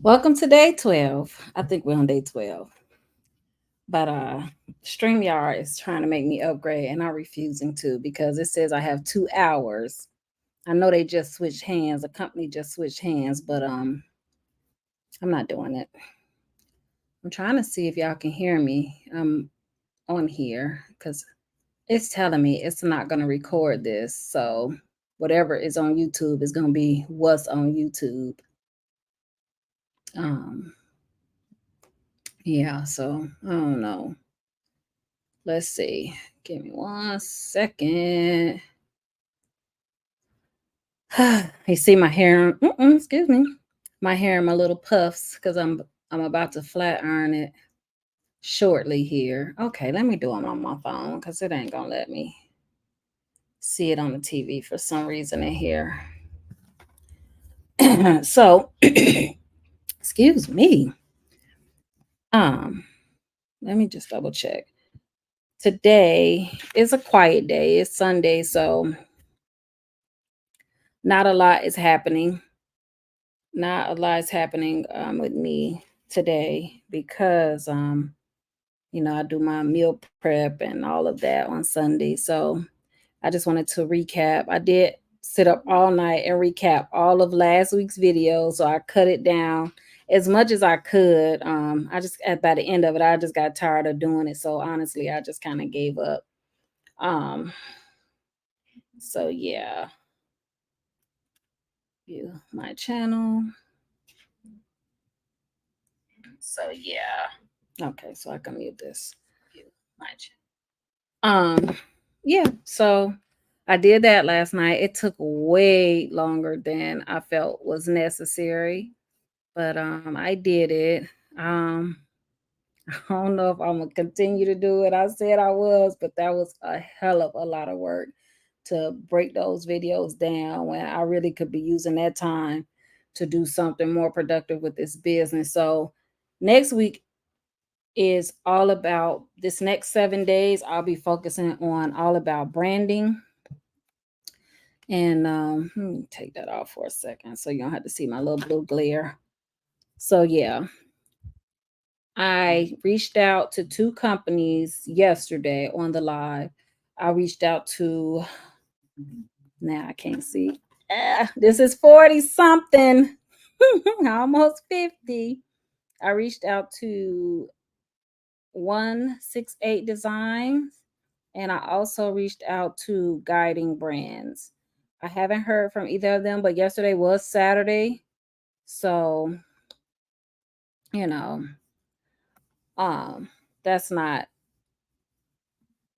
Welcome to day 12. I think we're on day 12. But StreamYard is trying to make me upgrade and I'm refusing to because it says I have 2 hours. I know they just switched hands, the company just switched hands, but I'm not doing it. I'm trying to see if y'all can hear me on here because it's telling me it's not gonna record this. So whatever is on YouTube is gonna be what's on YouTube. Um yeah, so I don't know. Let's see. Give me 1 second. You see my hair? Excuse me. My hair and my little puffs because I'm about to flat iron it shortly here. Okay, let me do them on my phone because it ain't gonna let me see it on the TV for some reason in here. So, excuse me. Um, Let me just double check. Today is a quiet day. It's Sunday, so not a lot is happening. Not a lot is happening with me today because I do my meal prep and all of that on Sunday. So I just wanted to recap. I did sit up all night and recap all of last week's video. So I cut it down as much as I could. I just by the end of it, I just got tired of doing it. So honestly, I just kind of gave up. Um, so yeah, view my channel. So yeah. Okay, so I can mute this. View my channel. Yeah, so I did that last night. It took way longer than I felt was necessary, but I did it. Um I don't know if I'm gonna continue to do it. I said I was, but that was a hell of a lot of work to break those videos down when I really could be using that time to do something more productive with this business. So next week is all about this next 7 days. I'll be focusing on all about branding. And let me take that off for a second so you don't have to see my little blue glare. So, yeah, I reached out to two companies yesterday on the live. I reached out to, now I can't see. This is 40 something, almost 50. I reached out to 168 Designs, and I also reached out to Guiding Brands. I haven't heard from either of them, but yesterday was Saturday. So, you know, um, that's not,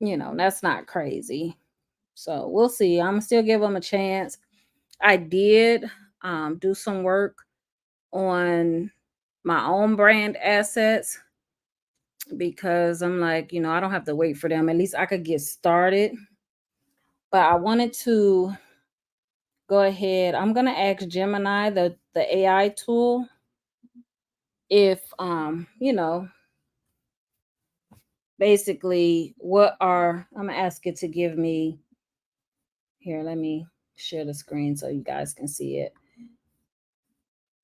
that's not crazy. So we'll see. I'm still give them a chance. I did do some work on my own brand assets because I'm like, I don't have to wait for them. At least I could get started. But I wanted to go ahead. I'm gonna ask Gemini, the AI tool, if basically I'm gonna ask it to give me here. Let me share the screen so you guys can see it.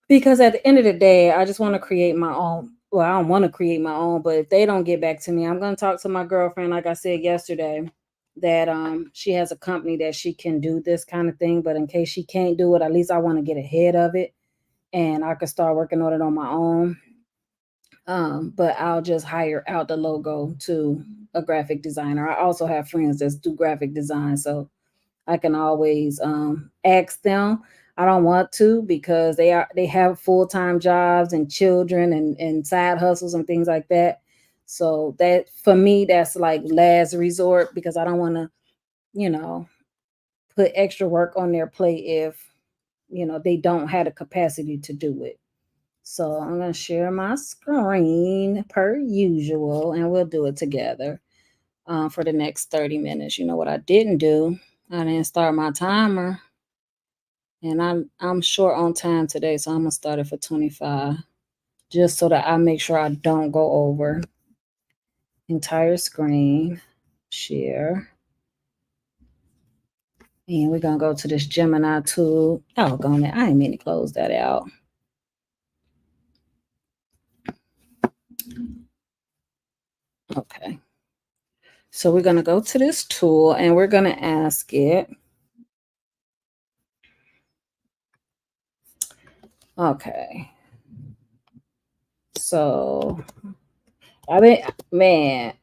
Because at the end of the day, I just want to create my own. Well, I don't want to create my own, but if they don't get back to me, I'm gonna talk to my girlfriend, like I said yesterday, that she has a company that she can do this kind of thing. But in case she can't do it, at least I want to get ahead of it and I could start working on it on my own. But I'll just hire out the logo to a graphic designer. I also have friends that do graphic design, so I can always ask them. I don't want to because they have full-time jobs and children and side hustles and things like that. So that for me, that's like last resort because I don't want to, you know, put extra work on their plate if they don't have the capacity to do it. So I'm gonna share my screen per usual, and we'll do it together for the next 30 minutes. You know what I didn't do? I didn't start my timer, and I'm short on time today, so I'm gonna start it for 25, just so that I make sure I don't go over. Entire screen, share. And we're going to go to this Gemini tool. Oh, gone it. I didn't mean to close that out. Okay. So we're going to go to this tool and we're going to ask it. Okay. So I be real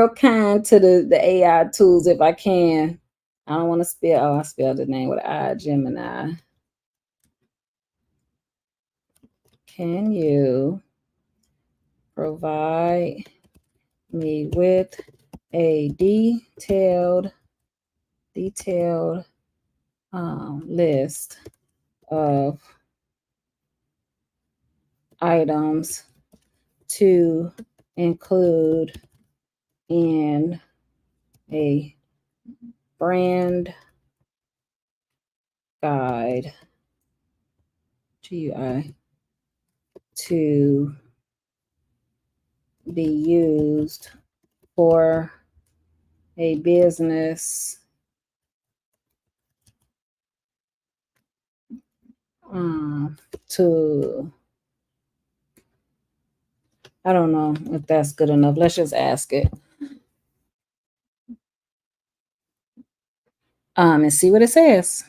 kind to the AI tools if I can. I don't want to spell. Oh, I spelled the name with I, Gemini. Can you provide me with a detailed list of items to include in a brand guide GUI to be used for a business to, I don't know if that's good enough. Let's just ask it. And see what it says.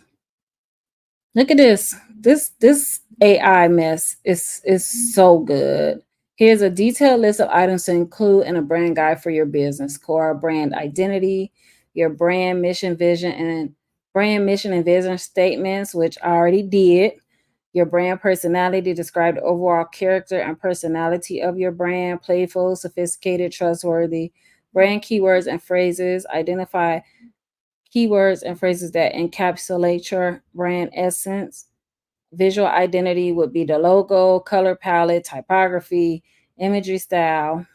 Look at this. This AI mess is so good. Here's a detailed list of items to include in a brand guide for your business. Core brand identity, your brand mission, vision, and vision statements, which I already did. Your brand personality, describe the overall character and personality of your brand, playful, sophisticated, trustworthy. Brand keywords and phrases, identify keywords and phrases that encapsulate your brand essence. Visual identity would be the logo, color palette, typography, imagery style,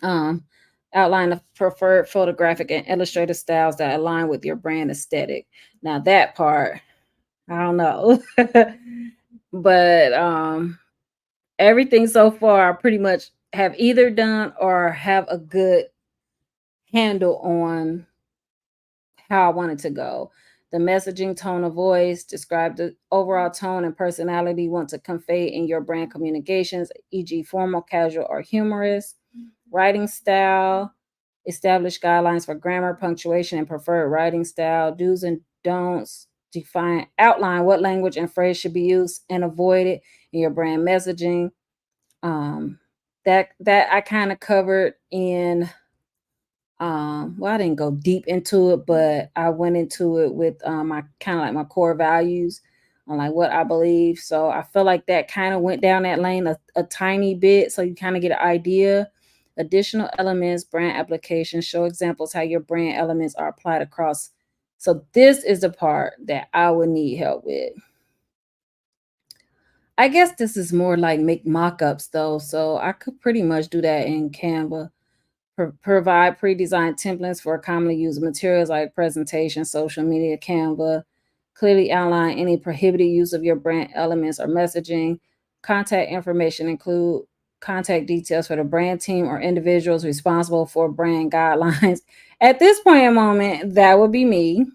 outline of preferred photographic and illustrative styles that align with your brand aesthetic. Now that part, I don't know. But everything so far I pretty much have either done or have a good handle on how I want it to go. The messaging, tone of voice, describe the overall tone and personality you want to convey in your brand communications, e.g., formal, casual, or humorous. Writing style, establish guidelines for grammar, punctuation, and preferred writing style. Do's and don'ts, outline what language and phrase should be used and avoided in your brand messaging. That I kind of covered in well, I didn't go deep into it, but I went into it with my kind of like my core values on like what I believe. So I feel like that kind of went down that lane a tiny bit. So you kind of get an idea. Additional elements, brand applications, show examples how your brand elements are applied across. So this is the part that I would need help with. I guess this is more like make mock-ups though. So I could pretty much do that in Canva. Provide pre-designed templates for commonly used materials like presentation, social media, Canva. Clearly outline any prohibited use of your brand elements or messaging. Contact information include contact details for the brand team or individuals responsible for brand guidelines. At this point in moment, that would be me.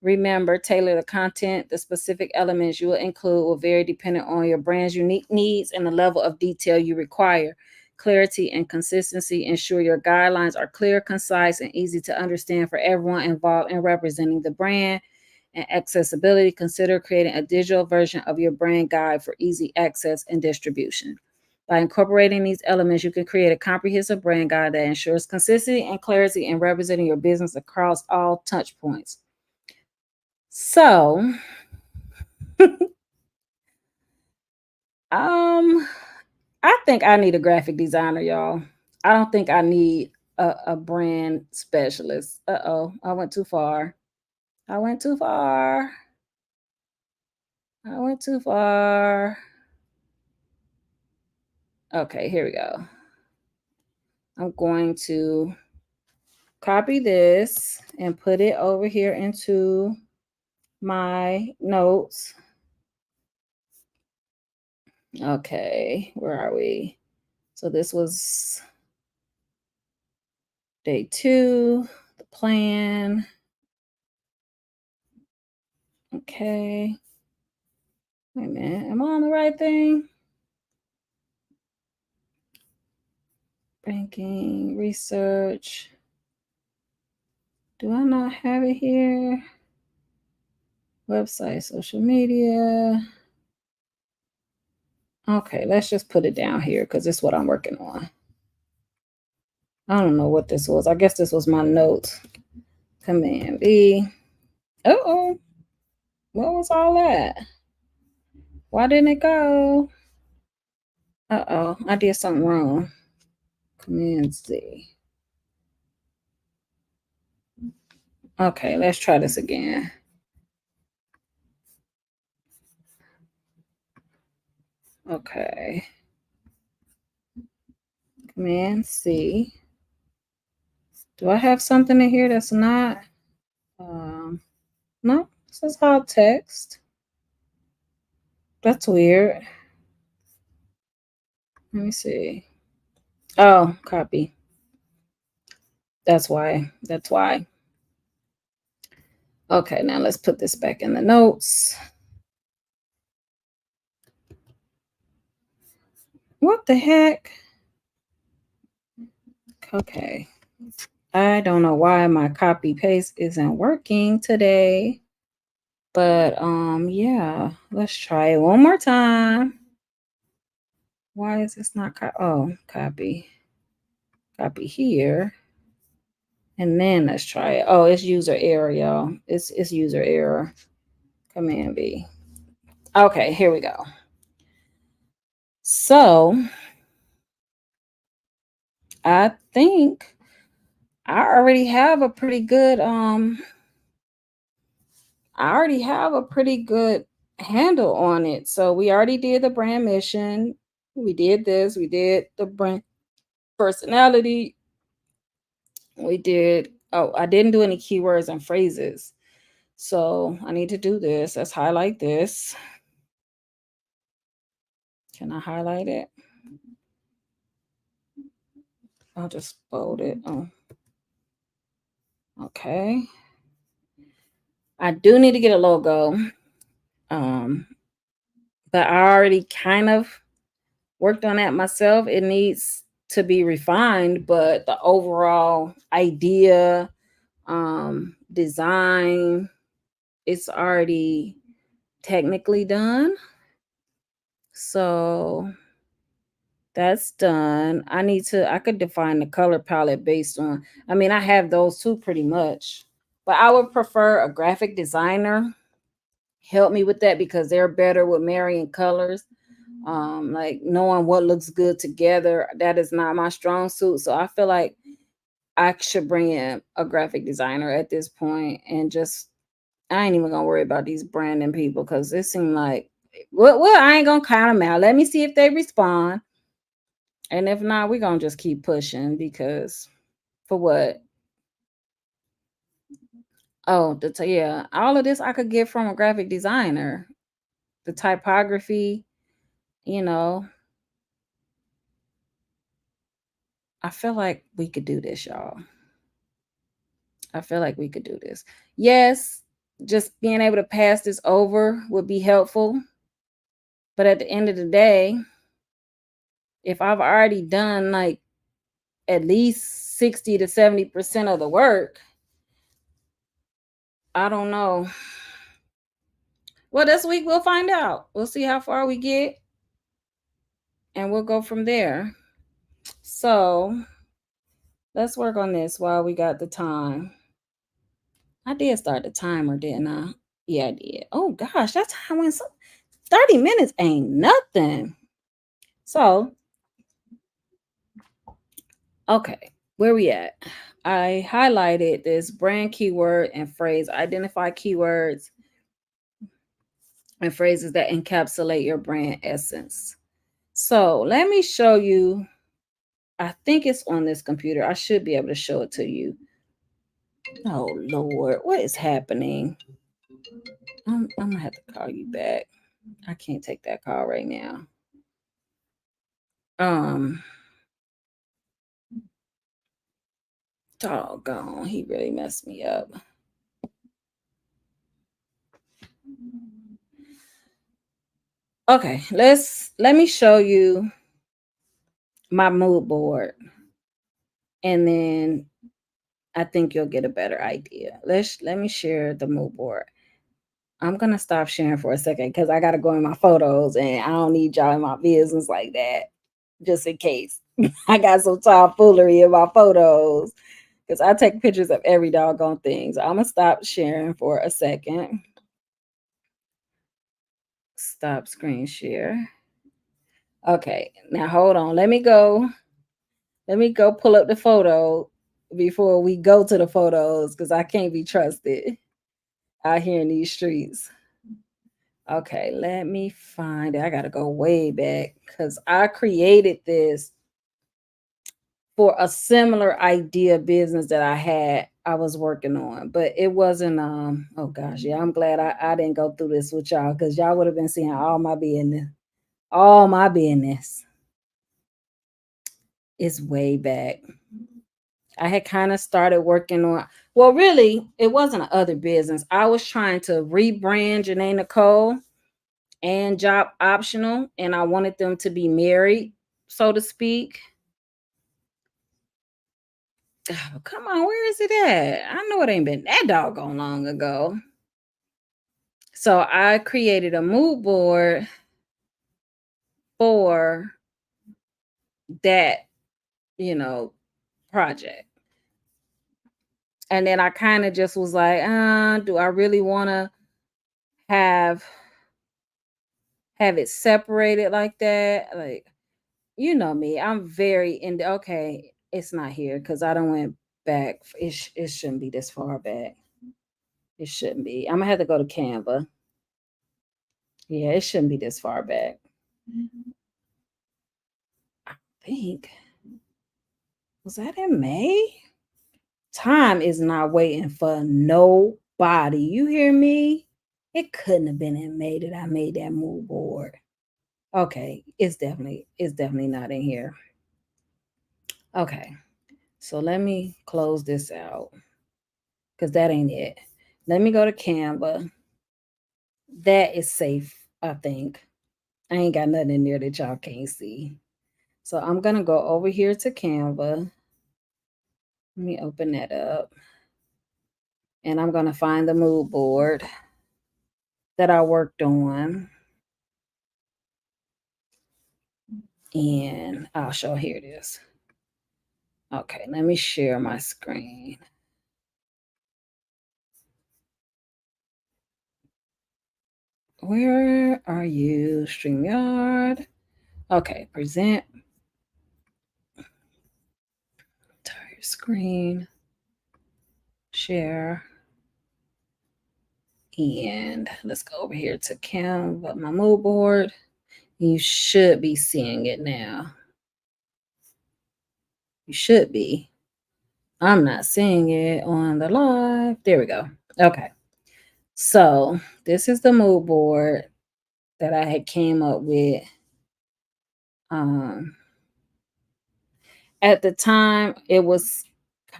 Remember, tailor the content. The specific elements you will include will vary depending on your brand's unique needs and the level of detail you require. Clarity and consistency ensure your guidelines are clear, concise, and easy to understand for everyone involved in representing the brand. And accessibility, consider creating a digital version of your brand guide for easy access and distribution. By incorporating these elements, you can create a comprehensive brand guide that ensures consistency and clarity in representing your business across all touch points. So, I think I need a graphic designer, y'all. I don't think I need a brand specialist. Uh-oh, I went too far. I went too far. I went too far. Okay, here we go. I'm going to copy this and put it over here into my notes. Okay, where are we? So this was day 2, the plan. Okay. Wait a minute. Am I on the right thing? Banking, research. Do I not have it here? Website, social media. Okay, let's just put it down here because it's what I'm working on. I don't know what this was. I guess this was my notes. Command V. Uh-oh. What was all that? Why didn't it go? Uh-oh. I did something wrong. Command Z. Okay, let's try this again. Okay. Command C. Do I have something in here that's not? No, this is all text. That's weird. Let me see. Oh, copy. That's why. That's why. Okay, now let's put this back in the notes. What the heck? Okay. I don't know why my copy paste isn't working today. But yeah, let's try it one more time. Why is this not copy? Copy here. And then let's try it. Oh, it's user error, y'all. It's user error. Command B. Okay, here we go. So I think I already have a pretty good handle on it. So we already did the brand mission. We did this. We did the brand personality. We did. Oh, I didn't do any keywords and phrases. So I need to do this. Let's highlight this. Can I highlight it? I'll just bold it. Oh, okay. I do need to get a logo. But I already kind of worked on that myself. It needs to be refined, but the overall idea, design, it's already technically done. So that's done. I could define the color palette based on, I have those two pretty much, but I would prefer a graphic designer help me with that because they're better with marrying colors. Like knowing what looks good together, that is not my strong suit. So I feel like I should bring in a graphic designer at this point and just I ain't even gonna worry about these branding people because it seemed like well, I ain't gonna count them out. Let me see if they respond. And if not, we're gonna just keep pushing because for what? Oh, yeah, all of this I could get from a graphic designer. The typography, you know, I feel like we could do this, y'all. I feel like we could do this. Yes, just being able to pass this over would be helpful. But at the end of the day, if I've already done like at least 60 to 70% of the work, I don't know. Well, this week we'll find out. We'll see how far we get and we'll go from there. So let's work on this while we got the time. I did start the timer, didn't I? Yeah, I did. Oh gosh, that time went 30 minutes ain't nothing. So, okay, where we at? I highlighted this brand keyword and phrase. Identify keywords and phrases that encapsulate your brand essence. So let me show you. I think it's on this computer. I should be able to show it to you. Oh Lord, what is happening? I'm gonna have to call you back. I can't take that call right now. Um, Doggone, he really messed me up. Okay, let me show you my mood board, and then I think you'll get a better idea. Let me share the mood board. I'm gonna stop sharing for a second because I gotta go in my photos and I don't need y'all in my business like that. Just in case. I got some tomfoolery in my photos because I take pictures of every doggone thing. So I'm gonna stop sharing for a second. Stop screen share. Okay, now hold on. Let me go. Let me go pull up the photo before we go to the photos because I can't be trusted out here in these streets. Okay, let me find it. I gotta go way back because I created this for a similar idea business that I was working on, but it wasn't oh gosh, yeah, I'm glad I didn't go through this with y'all because y'all would have been seeing all my business. All my business is way back. I had kind of started working on, well, really, it wasn't an other business. I was trying to rebrand Janae Nicole and Job Optional, and I wanted them to be married, so to speak. Oh, come on, where is it at? I know it ain't been that doggone long ago. So I created a mood board for that, you know, project. And then I kind of just was like, do I really want to have have it separated like that? Like, you know me, I'm very into, okay, it's not here because I don't went back. It shouldn't be this far back. It shouldn't be. I'm gonna have to go to Canva. Yeah, it shouldn't be this far back. I think, was that in May? Time is not waiting for nobody. You hear me? It couldn't have been in May that I made that mood board. Okay, it's definitely not in here. Okay. So let me close this out because that ain't it. Let me go to Canva. That is safe, I think. I ain't got nothing in there that y'all can't see. So I'm gonna go over here to Canva. Let me open that up. And I'm gonna find the mood board that I worked on. And I'll show, here it is. Okay, let me share my screen. Where are you, StreamYard? Okay, present. Entire screen. Share. And let's go over here to Canva, my mood board. You should be seeing it now. You should be. I'm not seeing it on the live. There we go. Okay. So this is the mood board that I had came up with. Um, at the time, it was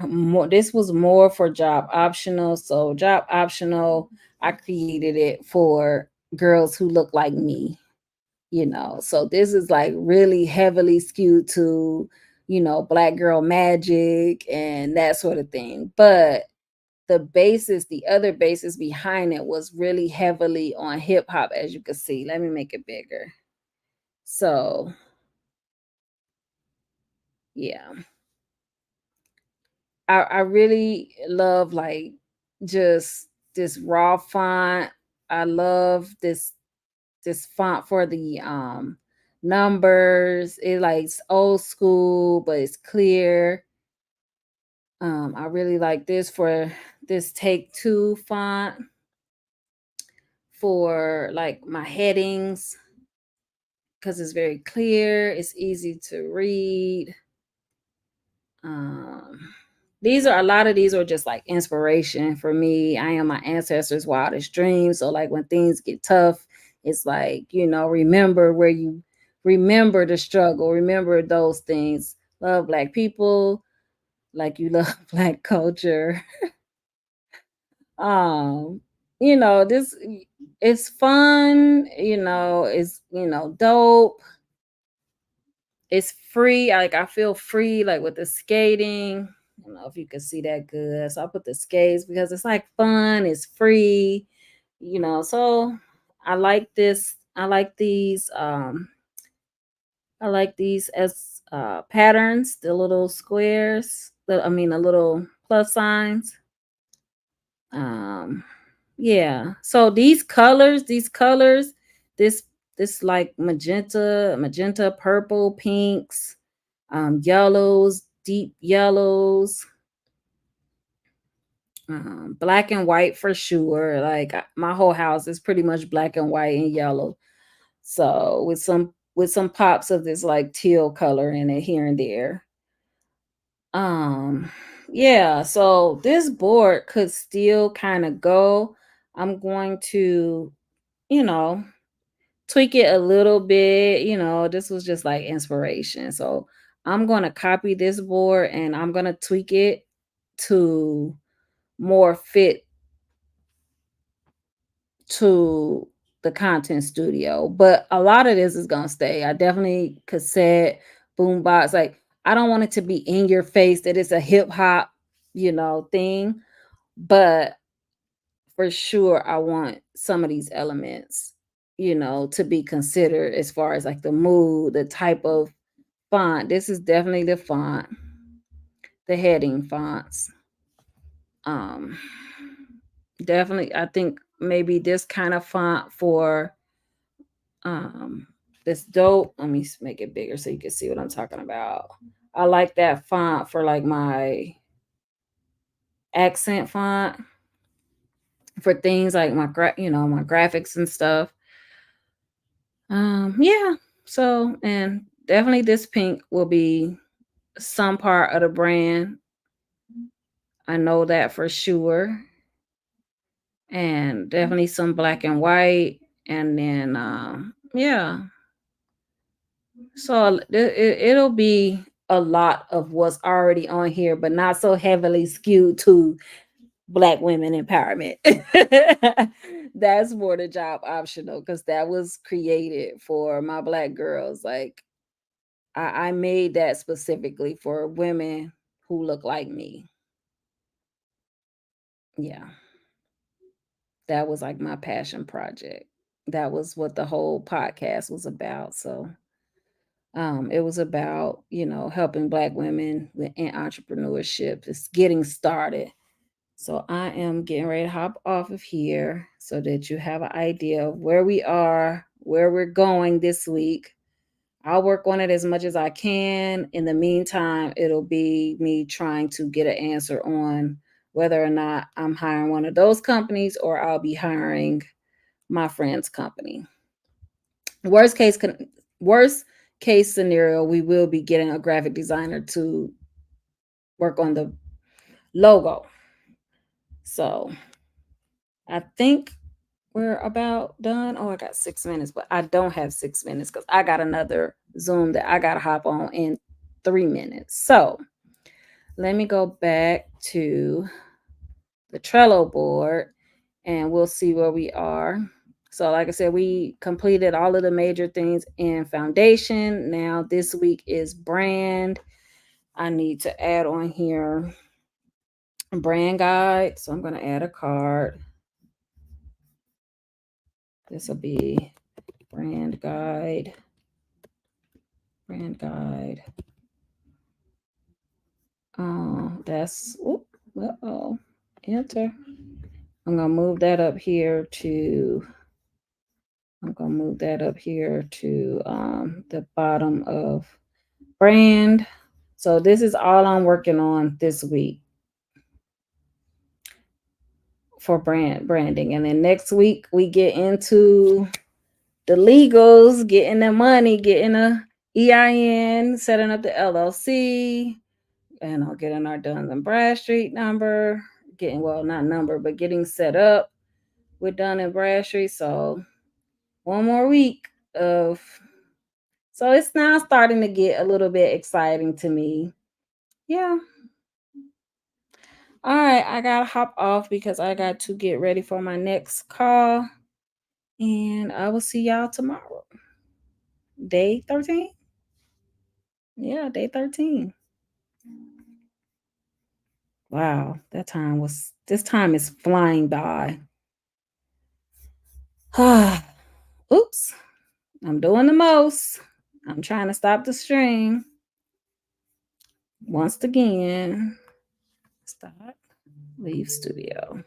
more. This was more for Job Optional. So Job Optional, I created it for girls who look like me. So this is like really heavily skewed to, Black girl magic and that sort of thing. But the other basis behind it was really heavily on hip hop, as you can see. Let me make it bigger. So, yeah. I really love like just this raw font. I love this font for the numbers. It like it's old school, but it's clear. I really like this for this Take Two font for like my headings because it's very clear, it's easy to read. Um, these are, a lot of these are just like inspiration for me. I am my ancestors' wildest dreams. So like when things get tough, it's like, remember the struggle, remember those things. Love Black people. like you love black culture. Um, you know, this it's fun, it's dope. It's free. Like I feel free, like with the skating. I don't know if you can see that good. So I put the skates because it's like fun, it's free, So I like this. I like these as patterns, the little squares, the little plus signs. Um, yeah. So these colors, this this like magenta, purple, pinks, yellows, deep yellows, black and white for sure. Like my whole house is pretty much black and white and yellow. So with some pops of this like teal color in it here and there. Um, yeah, so this board could still kind of go. I'm going to, you know, tweak it a little bit. This was just like inspiration. So I'm going to copy this board and I'm going to tweak it to more fit to the content studio. But a lot of this is going to stay. I definitely cassette, boombox. Like, I don't want it to be in your face that it's a hip hop, thing. But for sure, I want some of these elements, to be considered as far as like the mood, the type of font. This is definitely the font, the heading fonts. Um, Definitely, I think maybe this kind of font for um this dope. Let me make it bigger so you can see what I'm talking about. I like that font for like my accent font for things like my graphics and stuff. Yeah. So, and definitely this pink will be some part of the brand. I know that for sure. And definitely some black and white. And then, yeah. So it'll be a lot of what's already on here, but not so heavily skewed to black women empowerment. That's more the job optional because that was created for my black girls. Like I made that specifically for women who look like me. Yeah, that was like my passion project. That was what the whole podcast was about. So it was about, helping black women in entrepreneurship, just getting started. So I am getting ready to hop off of here so that you have an idea of where we are, where we're going this week. I'll work on it as much as I can. In the meantime, it'll be me trying to get an answer on whether or not I'm hiring one of those companies or I'll be hiring my friend's company. Worst case worst case scenario, we will be getting a graphic designer to work on the logo. So I think we're about done. Oh, I got 6 minutes, but I don't have 6 minutes because I got another Zoom that I got to hop on in 3 minutes. So let me go back to the Trello board and we'll see where we are. So, like I said, we completed all of the major things in foundation. Now, this week is brand. I need to add on here a brand guide. So, I'm going to add a card. This will be brand guide. Brand guide. That's, enter. I'm going to move that up here to the bottom of brand. So this is all I'm working on this week for branding. And then next week we get into the legals, getting the money, getting a EIN, setting up the LLC, and getting our Duns and Bradstreet number, not number, but getting set up with Dun and Bradstreet. So one more week of so it's now starting to get a little bit exciting to me. Yeah. All right, I gotta hop off because I got to get ready for my next call. And I will see y'all tomorrow. Day 13? Yeah, day 13. Wow, this time is flying by. Oops, I'm doing the most. I'm trying to stop the stream. Once again, stop, leave studio.